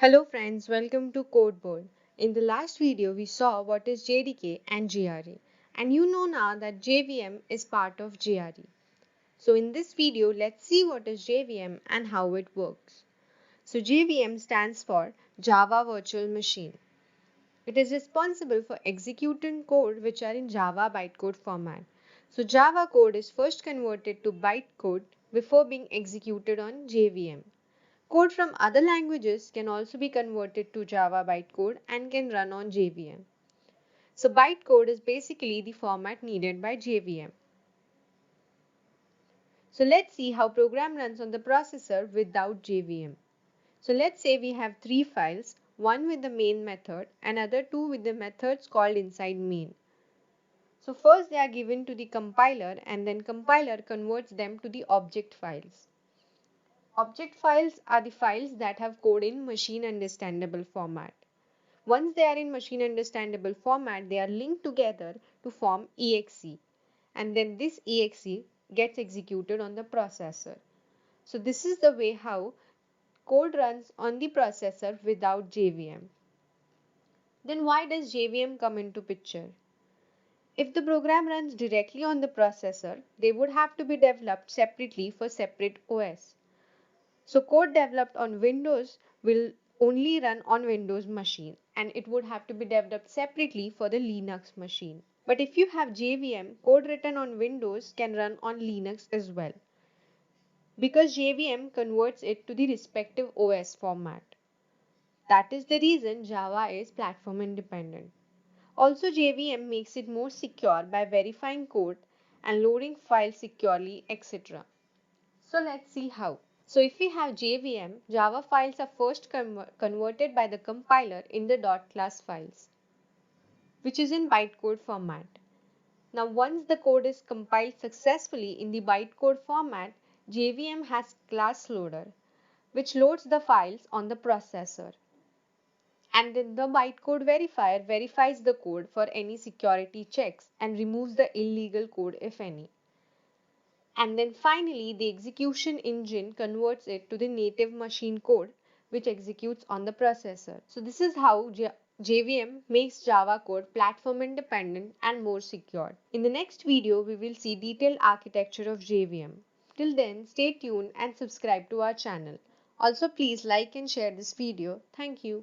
Hello friends, welcome to CodeBode. In the last video, we saw what is JDK and GRE, and you know now that JVM is part of GRE. So in this video, let's see what is JVM and how it works. So JVM stands for Java Virtual Machine. It is responsible for executing code which are in Java bytecode format. So Java code is first converted to bytecode before being executed on JVM. Code from other languages can also be converted to Java bytecode and can run on JVM. So bytecode is basically the format needed by JVM. So let's see how program runs on the processor without JVM. So let's say we have three files, one with the main method and other two with the methods called inside main. So first they are given to the compiler and then compiler converts them to the object files. Object files are the files that have code in machine understandable format. Once they are in machine understandable format, they are linked together to form exe, and then this exe gets executed on the processor. So this is the way how code runs on the processor without JVM. Then why does JVM come into picture? If the program runs directly on the processor, they would have to be developed separately for separate OS. So code developed on Windows will only run on Windows machine and it would have to be developed separately for the Linux machine. But if you have JVM, code written on Windows can run on Linux as well, because JVM converts it to the respective OS format. That is the reason Java is platform independent. Also, JVM makes it more secure by verifying code and loading files securely, etc. So let's see how. So if we have JVM, Java files are first converted by the compiler in the .class files, which is in bytecode format. Now once the code is compiled successfully in the bytecode format, JVM has class loader, which loads the files on the processor. And then the bytecode verifier verifies the code for any security checks and removes the illegal code if any. And then finally, the execution engine converts it to the native machine code which executes on the processor. So this is how JVM makes Java code platform independent and more secure. In the next video, we will see detailed architecture of JVM. Till then, stay tuned and subscribe to our channel. Also, please like and share this video. Thank you.